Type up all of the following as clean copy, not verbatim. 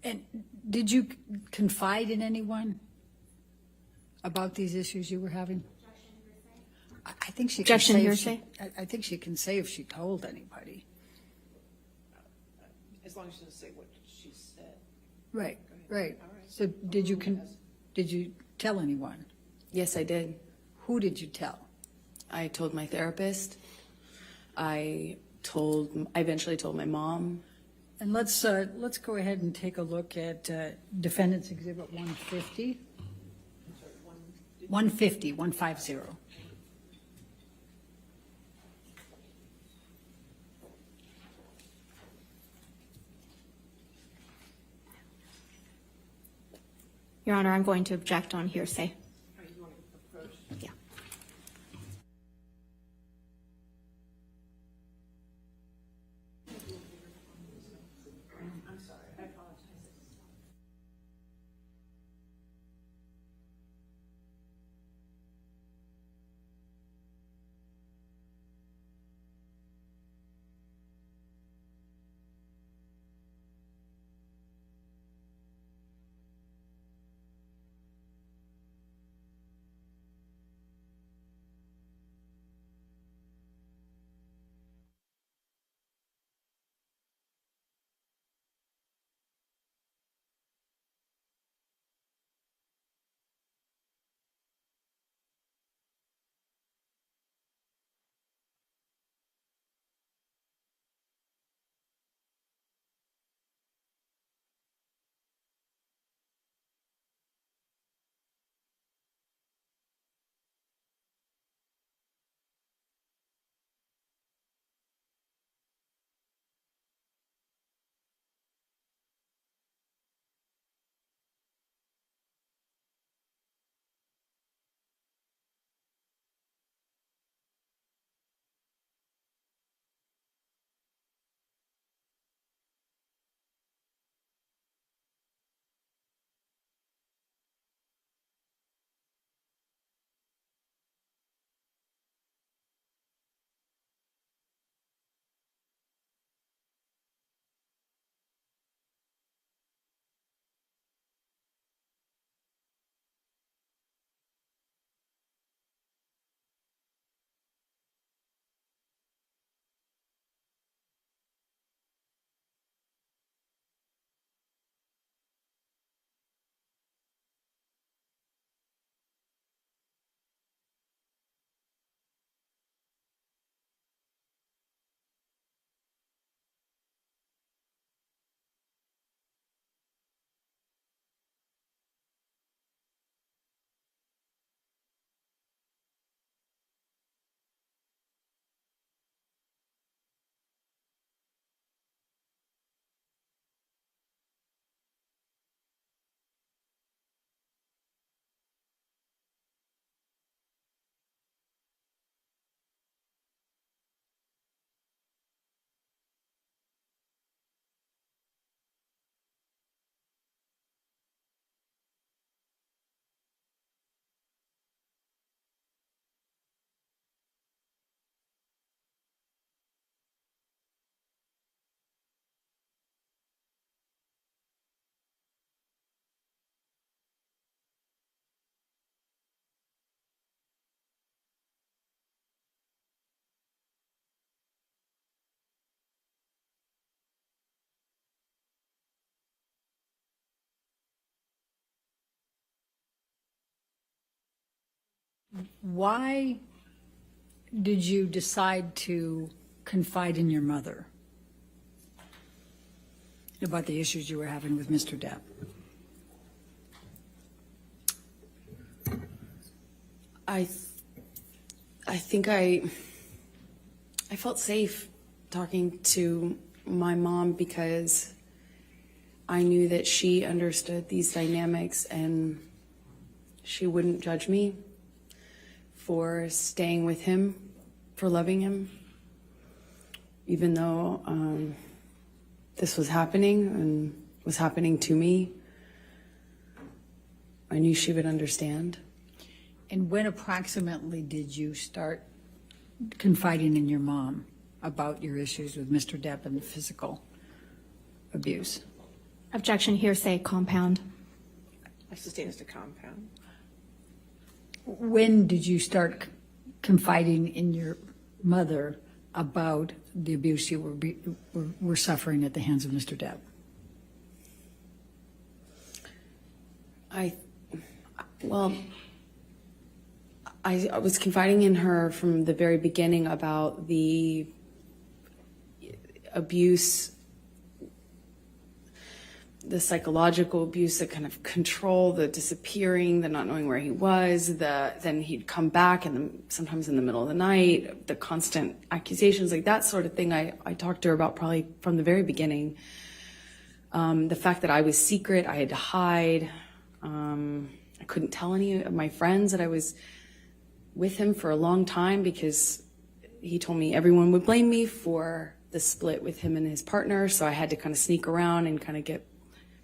And did you confide in anyone about these issues you were having? I think she can Objection say hearsay? I think she can say if she told anybody. As long as she doesn't say what she said. Right, right. So did you tell anyone? Yes, I did. Who did you tell? I told my therapist. I eventually told my mom. And let's go ahead and take a look at Defendant's Exhibit 150. 150. Your Honor, I'm going to object on hearsay. Yeah. I'm sorry, I apologize. Why did you decide to confide in your mother about the issues you were having with Mr. Depp? I think I felt safe talking to my mom because I knew that she understood these dynamics and she wouldn't judge me for staying with him, for loving him, even though this was happening and was happening to me. I knew she would understand. And when approximately did you start confiding in your mom about your issues with Mr. Depp and the physical abuse? Objection, hearsay, compound. I sustain as to compound. When did you start confiding in your mother about the abuse you were suffering at the hands of Mr. Depp? I was confiding in her from the very beginning about the abuse, the psychological abuse, the kind of control, the disappearing, the not knowing where he was, then he'd come back and sometimes in the middle of the night, the constant accusations, like that sort of thing. I talked to her about probably from the very beginning. The fact that I was secret, I had to hide. I couldn't tell any of my friends that I was with him for a long time because he told me everyone would blame me for the split with him and his partner. So I had to kind of sneak around and kind of get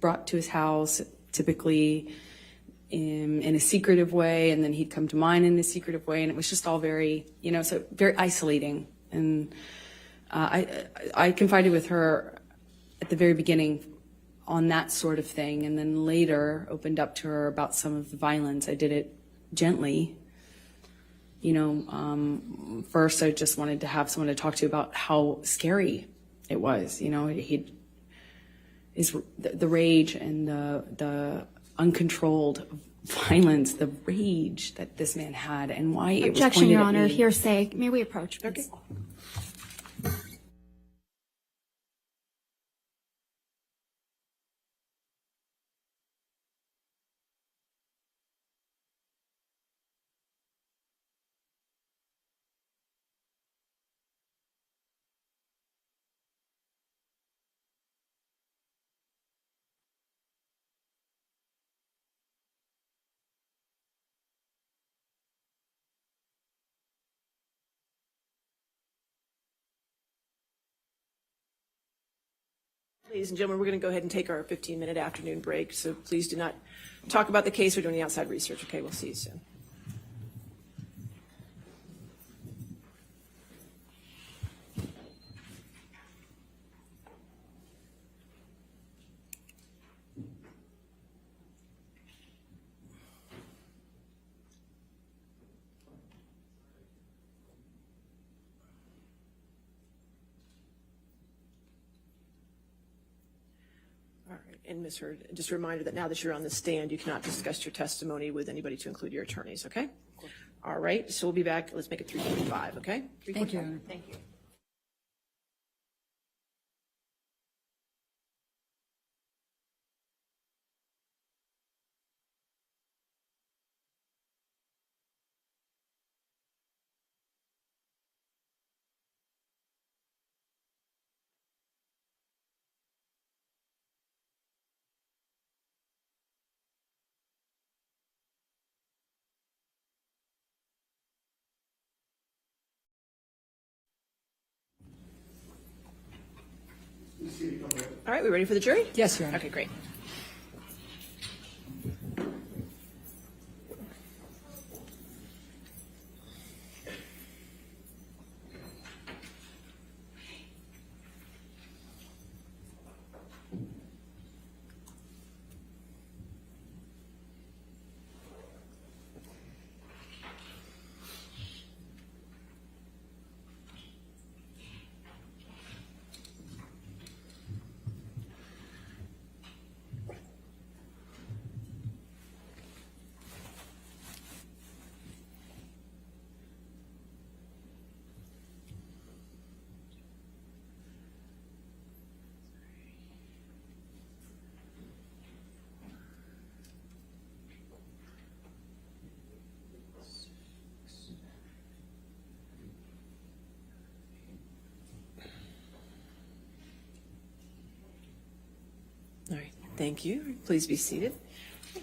brought to his house, typically in a secretive way. And then he'd come to mine in a secretive way. And it was just all very, so very isolating. And I confided with her at the very beginning on that sort of thing, and then later opened up to her about some of the violence. I did it gently. First I just wanted to have someone to talk to about how scary it was. The rage and the uncontrolled violence, the rage that this man had, and why it was Objection, pointed Your at Honor. me. Hearsay. May we approach, please? Okay. Ladies and gentlemen, we're going to go ahead and take our 15-minute afternoon break, so please do not talk about the case or do any outside research. Okay, we'll see you soon. All right, and Ms. Hurd, just a reminder that now that you're on the stand, you cannot discuss your testimony with anybody to include your attorneys, okay? All right, so we'll be back. Let's make it 3:45, okay? Thank you, Your Honor. Thank you. All right, we ready for the jury? Yes, Your Honor. Okay, great. All right, thank you. Please be seated.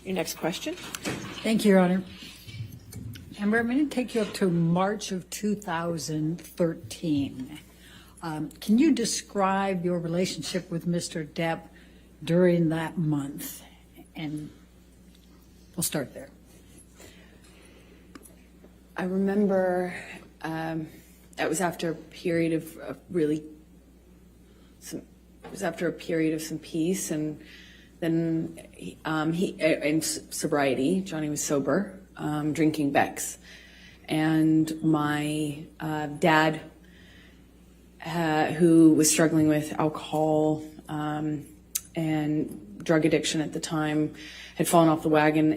Your next question. Thank you, Your Honor. Amber, I'm going to take you up to March of 2013. Can you describe your relationship with Mr. Depp during that month? And we'll start there. I remember that was after a period of some peace, and Then in sobriety, Johnny was sober, drinking Beck's. And my dad, who was struggling with alcohol and drug addiction at the time, had fallen off the wagon,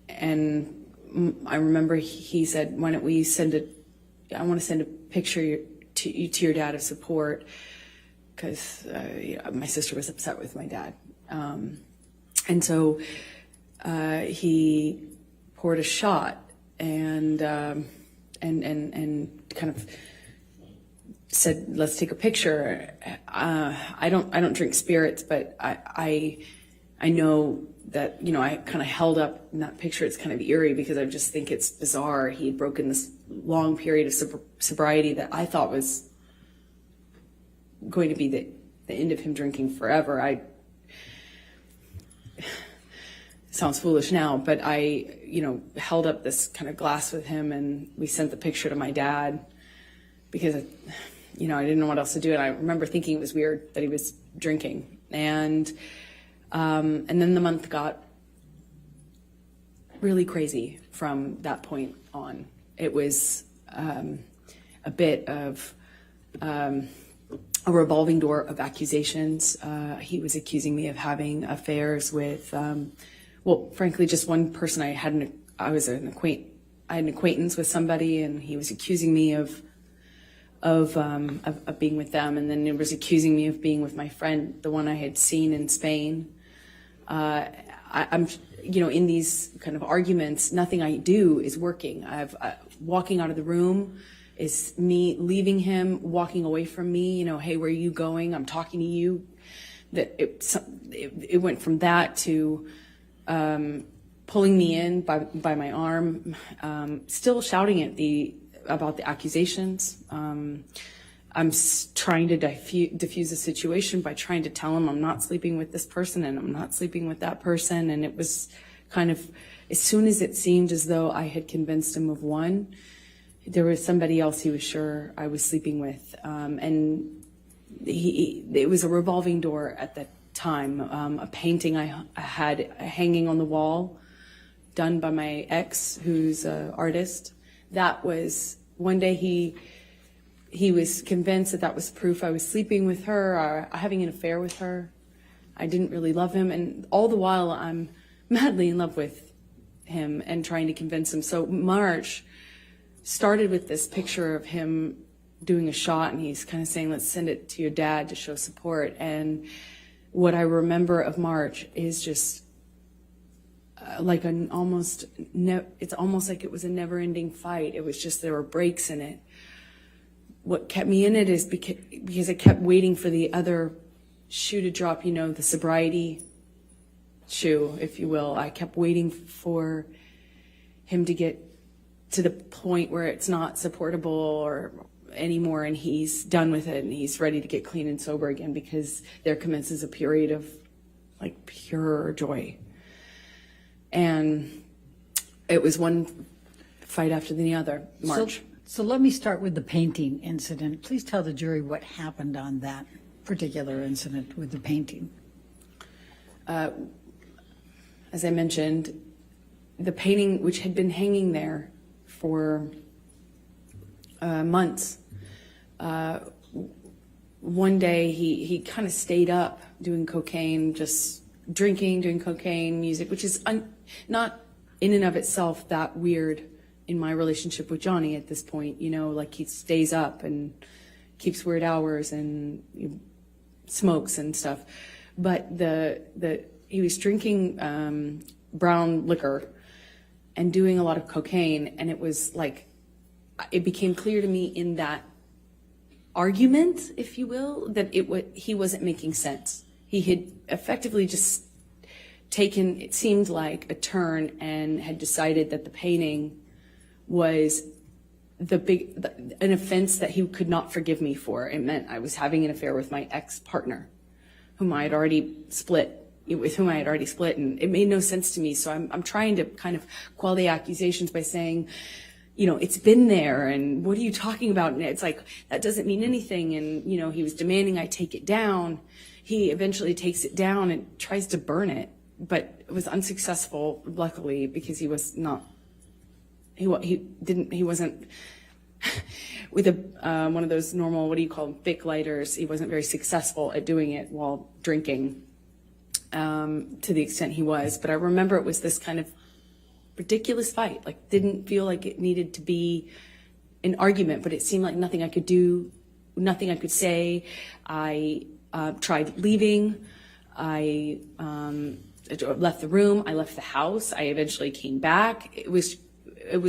and I remember he said, "Why don't we I want to send a picture to your dad of support," because my sister was upset with my dad, and so he poured a shot and kind of said, "Let's take a picture." I don't drink spirits, but I know that, I kind of held up in that picture. It's kind of eerie because I just think it's bizarre. He had broken this long period of sobriety that I thought was going to be the end of him drinking forever. Sounds foolish now, but I held up this kind of glass with him, and we sent the picture to my dad because I didn't know what else to do. And I remember thinking it was weird that he was drinking. And then the month got really crazy from that point on. It was a bit of a revolving door of accusations. He was accusing me of having affairs with, frankly, just one person. I had an acquaintance with somebody, and he was accusing me of being with them, and then it was accusing me of being with my friend, the one I had seen in Spain. I'm in these kind of arguments, nothing I do is working. Walking out of the room is me leaving him, walking away from me. Hey, where are you going? I'm talking to you. That it went from that to pulling me in by my arm, still shouting about the accusations. I'm trying to diffuse the situation by trying to tell him I'm not sleeping with this person and I'm not sleeping with that person. And it was kind of, as soon as it seemed as though I had convinced him of one, there was somebody else he was sure I was sleeping with. And it was a revolving door at that time. A painting I had hanging on the wall, done by my ex, who's an artist. That was, one day he was convinced that was proof I was sleeping with her or having an affair with her. I didn't really love him, and all the while I'm madly in love with him and trying to convince him. So March started with this picture of him doing a shot, and he's kind of saying, "Let's send it to your dad to show support." And what I remember of March is just like it's almost like it was a never-ending fight. It was just, there were breaks in it. What kept me in it is because I kept waiting for the other shoe to drop, the sobriety shoe, if you will. I kept waiting for him to get to the point where it's not supportable or anymore, and he's done with it and he's ready to get clean and sober again, because there commences a period of like pure joy. And it was one fight after the other, March. So let me start with the painting incident. Please tell the jury what happened on that particular incident with the painting. As I mentioned, the painting, which had been hanging there for months, one day he kind of stayed up doing cocaine, just drinking, doing cocaine, music, which is not in and of itself that weird in my relationship with Johnny at this point. Like he stays up and keeps weird hours and smokes and stuff. But he was drinking brown liquor and doing a lot of cocaine, and it was like, it became clear to me in that argument, if you will, that he wasn't making sense. He had effectively just taken, it seemed like, a turn and had decided that the painting was an offense that he could not forgive me for. It meant I was having an affair with my ex-partner, with whom I had already split, and it made no sense to me. So I'm trying to kind of quell the accusations by saying, it's been there, and what are you talking about? And it's like, that doesn't mean anything. And, he was demanding I take it down. he eventually takes it down and tries to burn it, but it was unsuccessful, luckily, because he was not, he wasn't with one of those normal, what do you call them, thick lighters. He wasn't very successful at doing it while drinking, to the extent he was. But I remember it was this kind of ridiculous fight, like didn't feel like it needed to be an argument, but it seemed like nothing I could do, nothing I could say. I tried leaving. I left the room. I left the house. I eventually came back. It was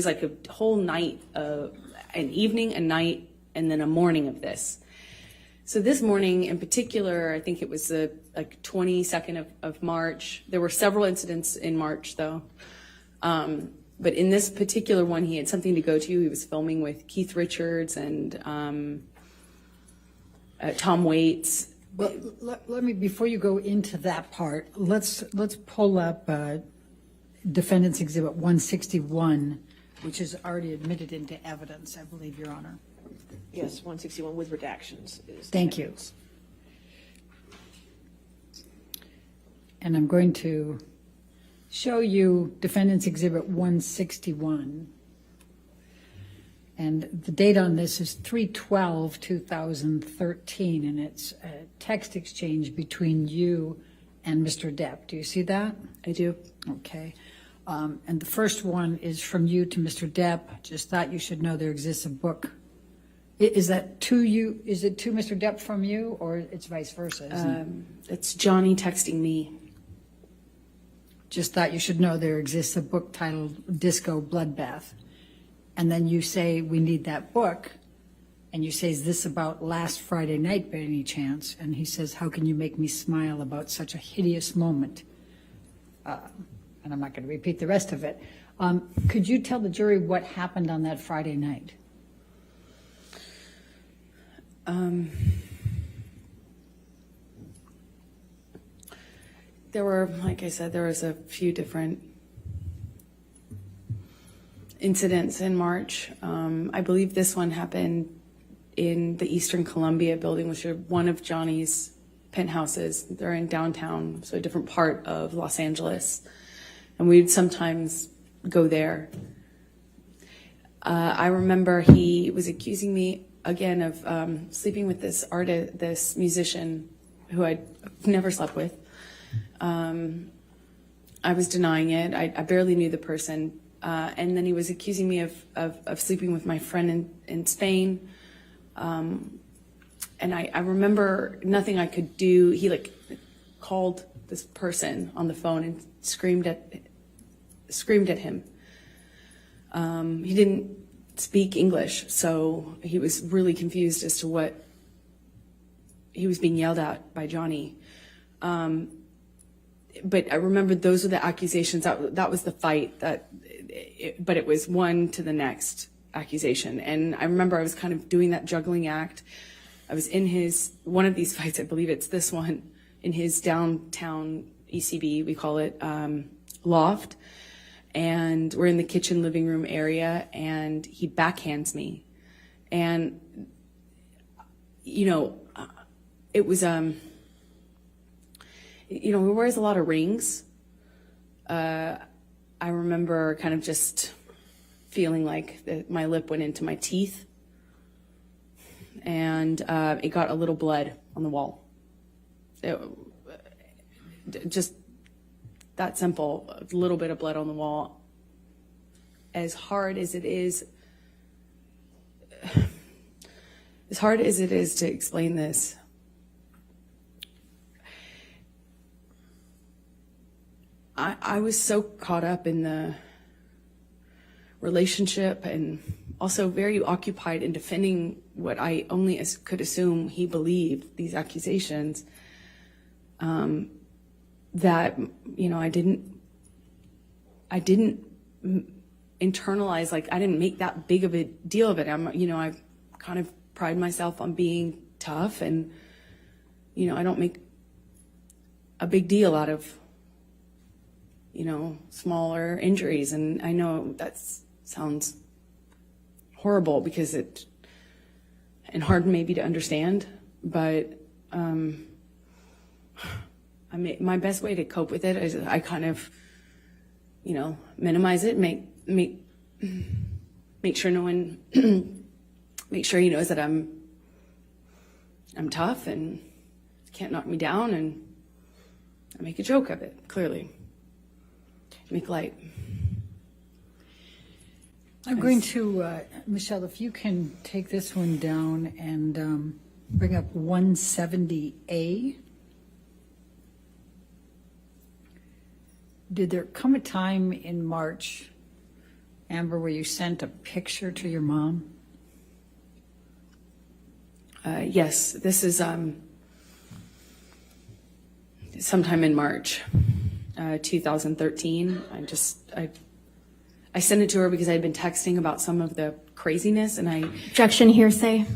like a whole night, an evening, a night, and then a morning of this. So this morning in particular, I think it was the 22nd of March. There were several incidents in March though. But in this particular one, he had something to go to. He was filming with Keith Richards and Tom Waits. Well, let me, before you go into that part, let's pull up Defendant's Exhibit 161, which is already admitted into evidence, I believe, Your Honor. Yes, 161 with redactions. Thank you. And I'm going to show you Defendant's Exhibit 161. And the date on this is 3/12/2013, and it's a text exchange between you and Mr. Depp. Do you see that? I do. Okay. And the first one is from you to Mr. Depp. Just thought you should know there exists a book. Is that to you? Is it to Mr. Depp from you, or it's vice versa? It's Johnny texting me. Just thought you should know there exists a book titled Disco Bloodbath. And then you say, we need that book. And you say, is this about last Friday night by any chance? And he says, how can you make me smile about such a hideous moment? And I'm not going to repeat the rest of it. Could you tell the jury what happened on that Friday night? There were, like I said, there was a few different incidents in March. I believe this one happened in the Eastern Columbia building, which is one of Johnny's penthouses. They're in downtown, so a different part of Los Angeles. And we'd sometimes go there. I remember he was accusing me again of sleeping with this artist, this musician who I'd never slept with. I was denying it. I barely knew the person. And then he was accusing me of sleeping with my friend in Spain. And I remember nothing I could do. He called this person on the phone and screamed at him. He didn't speak English, so he was really confused as to what he was being yelled at by Johnny. But I remember those were the accusations. That was the fight. But it was one to the next accusation. And I remember I was kind of doing that juggling act. I was in one of these fights, I believe it's this one, in his downtown ECB, we call it, loft. And we're in the kitchen living room area, and he backhands me. And, it was, he wears a lot of rings. I remember kind of just feeling like my lip went into my teeth, and it got a little blood on the wall. Just that simple, a little bit of blood on the wall. As hard as it is to explain this, I was so caught up in the relationship and also very occupied in defending what I only could assume he believed, these accusations, that, I didn't internalize, I didn't make that big of a deal of it. I kind of pride myself on being tough, and, I don't make a big deal out of, smaller injuries. And I know that sounds horrible and hard maybe to understand, but my best way to cope with it is I kind of, minimize it, make sure no one, make sure he knows that I'm tough and can't knock me down, and I make a joke of it, clearly. Make light. I'm going to, Michelle, if you can take this one down and bring up 170A. Did there come a time in March, Amber, where you sent a picture to your mom? Yes, this is sometime in March 2013. I sent it to her because I had been texting about some of the craziness, and Objection, hearsay.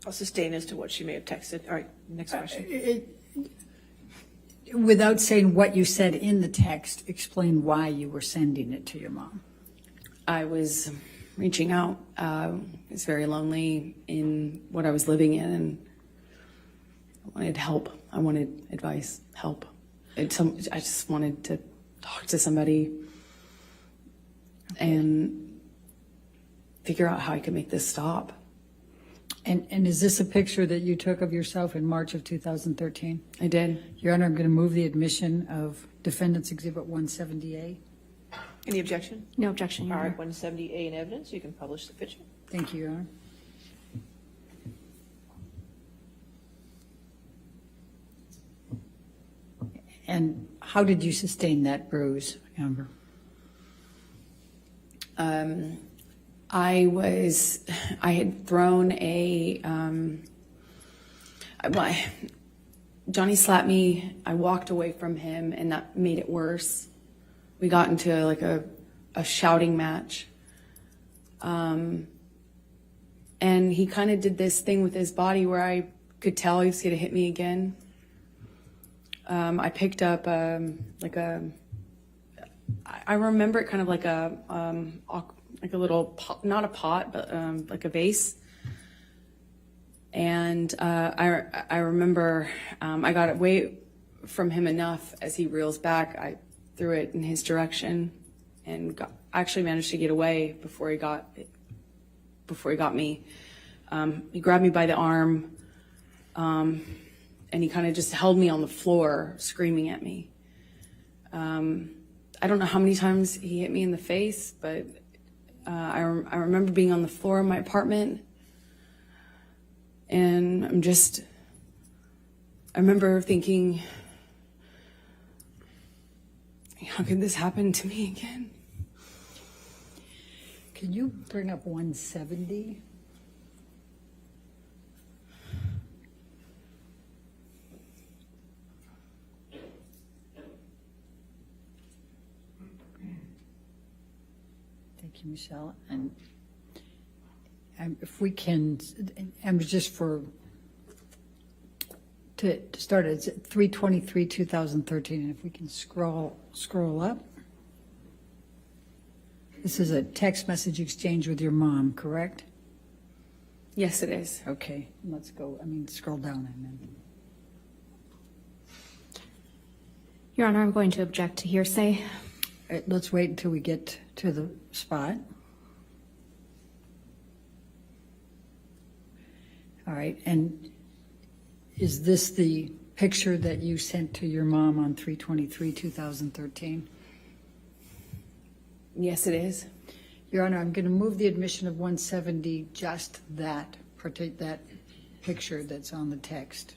I'll sustain as to what she may have texted. All right, next question. Without saying what you said in the text, explain why you were sending it to your mom. I was reaching out. I was very lonely in what I was living in, and I wanted help. I wanted advice, help. I just wanted to talk to somebody and figure out how I could make this stop. And is this a picture that you took of yourself in March of 2013? I did. Your Honor, I'm going to move the admission of Defendant's Exhibit 170A. Any objection? No objection, Your All Honor. right, 170A in evidence. You can publish the picture. Thank you, Your Honor. And how did you sustain that bruise, Amber? I had thrown Johnny slapped me. I walked away from him, and that made it worse. We got into like a shouting match. And he kind of did this thing with his body where I could tell he was going to hit me again. I picked up I remember it kind of like a little pot, not a pot, but like a vase. And I remember I got away from him enough as he reels back. I threw it in his direction and actually managed to get away before he got me. He grabbed me by the arm, and he kind of just held me on the floor, screaming at me. I don't know how many times he hit me in the face, but I remember being on the floor of my apartment, and I remember thinking, how could this happen to me again? Can you bring up 170? Thank you, Michelle. And if we can, and just to start, it's 3/23/2013, and if we can scroll up. This is a text message exchange with your mom, correct? Yes, it is. Okay, let's go. Scroll down and then. Your Honor, I'm going to object to hearsay. Let's wait until we get to the spot. All right, and is this the picture that you sent to your mom on 3/23/2013? Yes, it is. Your Honor, I'm going to move the admission of 170, just that picture that's on the text.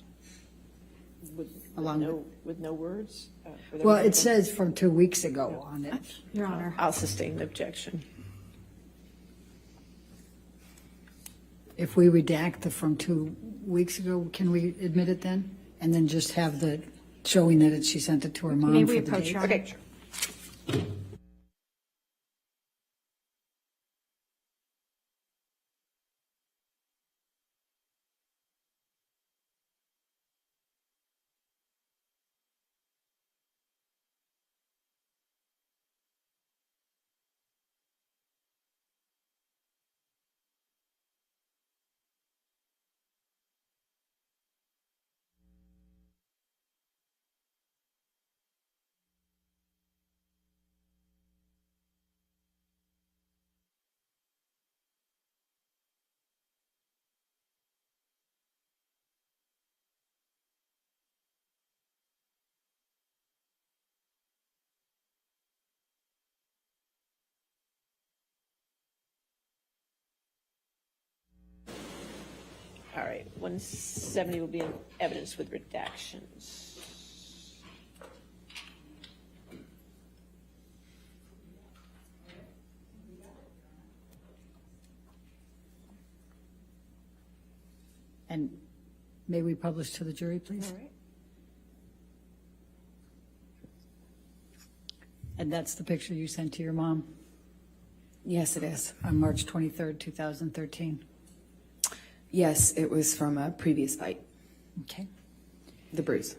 With Along no words? Well, it says from 2 weeks ago on it. Your Honor. I'll sustain the objection. If we redact the from 2 weeks ago, can we admit it then? And then just have the showing that she sent it to her mom May for we the approach, date? Your Honor? Okay, sure. right, 170 will be in evidence with redactions. And may we publish to the jury, please? All right. And that's the picture you sent to your mom Yes, it is. on March 23rd, 2013. Yes, it was from a previous fight, Okay. the bruise.